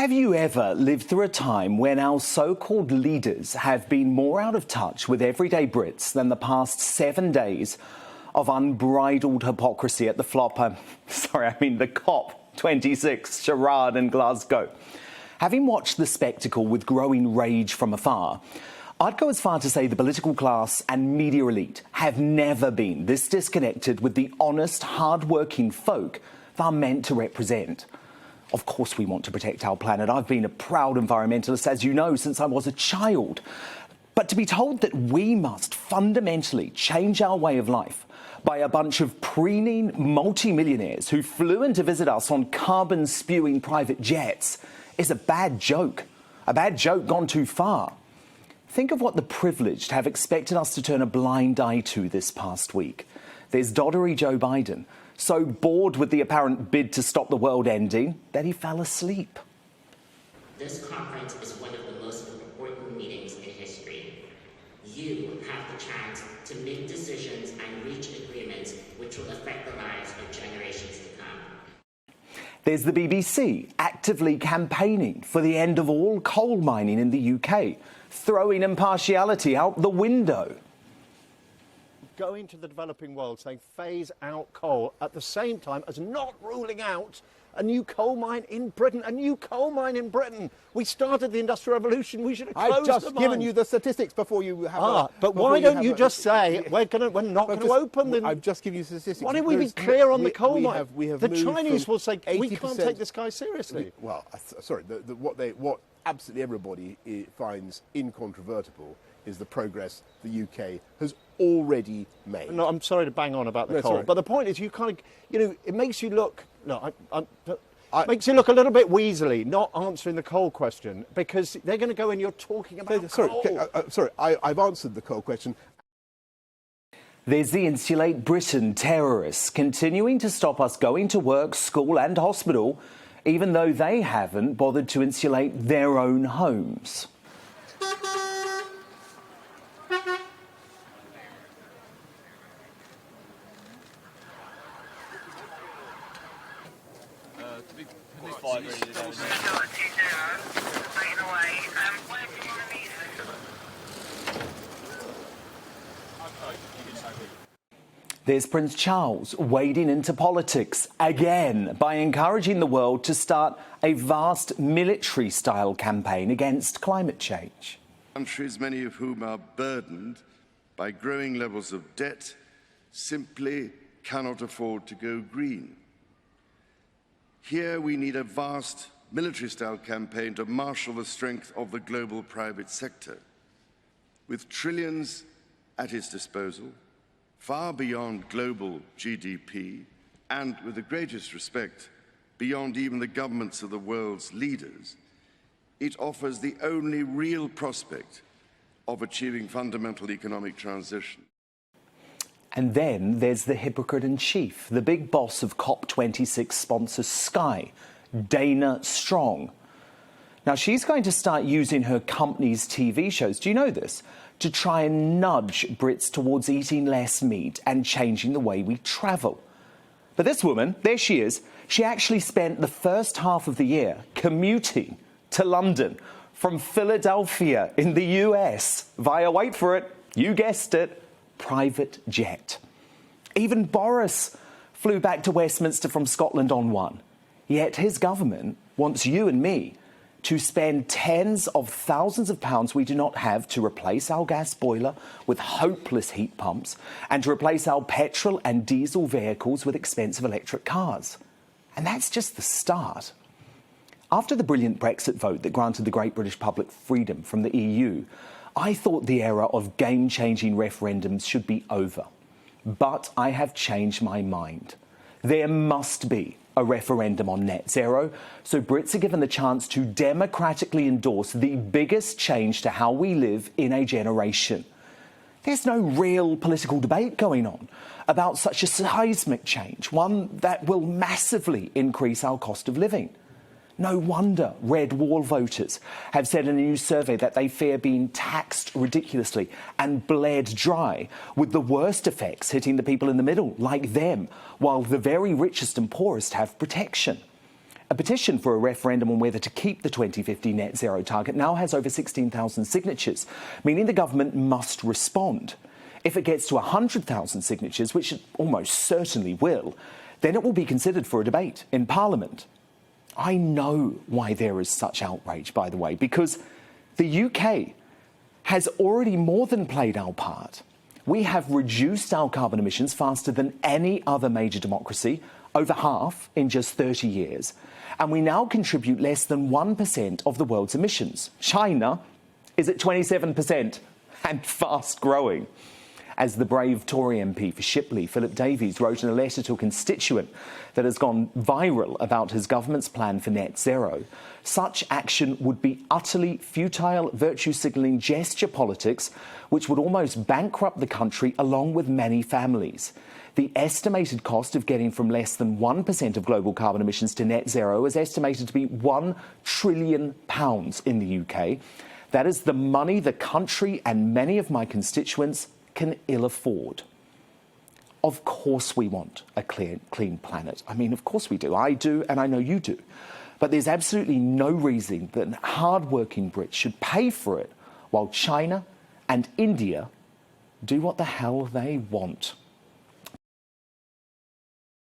Have you ever lived through a time when our so-called leaders have been more out of touch with everyday Brits than the past 7 days of unbridled hypocrisy at the the COP26 charade in Glasgow? Having watched the spectacle with growing rage from afar, I'd go as far to say the political class and media elite have never been this disconnected with the honest, hard-working folk they're meant to represent. Of course we want to protect our planet. I've been a proud environmentalist, as you know, since I was a child. But to be told that we must fundamentally change our way of life by a bunch of preening multimillionaires who flew in to visit us on carbon-spewing private jets is a bad joke gone too far. Think of what the privileged have expected us to turn a blind eye to this past week. There's doddery Joe Biden, so bored with the apparent bid to stop the world ending that he fell asleep. This conference is one of the most important meetings in history. You have the chance to make decisions and reach agreements which will affect the lives of generations to come. There's the BBC actively campaigning for the end of all coal mining in the UK, throwing impartiality out the window. Going to the developing world saying phase out coal at the same time as not ruling out a new coal mine in Britain. We started the Industrial Revolution. We should have closed I've just given you the statistics before you have. But why don't you just say we're not going to open them? I've just given you statistics. Why don't we be clear on the coal mine? The Chinese will say 80%, we can't take this guy seriously. What absolutely everybody finds incontrovertible is the progress the UK has already made. No, I'm sorry to bang on about the coal, sorry. but the point is, you kind of, it makes you look. Makes you look a little bit weaselly, not answering the coal question, because they're going to go and you're talking about coal. I've answered the coal question. There's the Insulate Britain terrorists continuing to stop us going to work, school and hospital, even though they haven't bothered to insulate their own homes. There's Prince Charles wading into politics again by encouraging the world to start a vast military-style campaign against climate change. Countries, many of whom are burdened by growing levels of debt, simply cannot afford to go green. Here we need a vast military-style campaign to marshal the strength of the global private sector. With trillions at its disposal, far beyond global GDP, and with the greatest respect, beyond even the governments of the world's leaders, it offers the only real prospect of achieving fundamental economic transition. And then there's the hypocrite-in-chief, the big boss of COP26 sponsor Sky, Dana Strong. Now, she's going to start using her company's TV shows, do you know this, to try and nudge Brits towards eating less meat and changing the way we travel. But this woman, there she is, she actually spent the first half of the year commuting to London from Philadelphia in the US via, wait for it, you guessed it, private jet. Even Boris flew back to Westminster from Scotland on one. Yet his government wants you and me to spend tens of thousands of pounds we do not have to replace our gas boiler with hopeless heat pumps and to replace our petrol and diesel vehicles with expensive electric cars. And that's just the start. After the brilliant Brexit vote that granted the great British public freedom from the EU, I thought the era of game-changing referendums should be over. But I have changed my mind. There must be a referendum on net zero, so Brits are given the chance to democratically endorse the biggest change to how we live in a generation. There's no real political debate going on about such a seismic change, one that will massively increase our cost of living. No wonder red wall voters have said in a new survey that they fear being taxed ridiculously and bled dry, with the worst effects hitting the people in the middle, like them, while the very richest and poorest have protection. A petition for a referendum on whether to keep the 2050 net zero target now has over 16,000 signatures, meaning the government must respond. If it gets to 100,000 signatures, which it almost certainly will, then it will be considered for a debate in Parliament. I know why there is such outrage, by the way, because the UK has already more than played our part. We have reduced our carbon emissions faster than any other major democracy, over half in just 30 years. And we now contribute less than 1% of the world's emissions. China is at 27% and fast growing. As the brave Tory MP for Shipley, Philip Davies, wrote in a letter to a constituent that has gone viral about his government's plan for net zero, such action would be utterly futile, virtue-signalling gesture politics which would almost bankrupt the country along with many families. The estimated cost of getting from less than 1% of global carbon emissions to net zero is estimated to be £1 trillion in the UK. That is the money the country and many of my constituents can ill afford. Of course we want a clean planet. I mean, of course we do. I do, and I know you do. But there's absolutely no reason that hard-working Brits should pay for it while China and India do what the hell they want.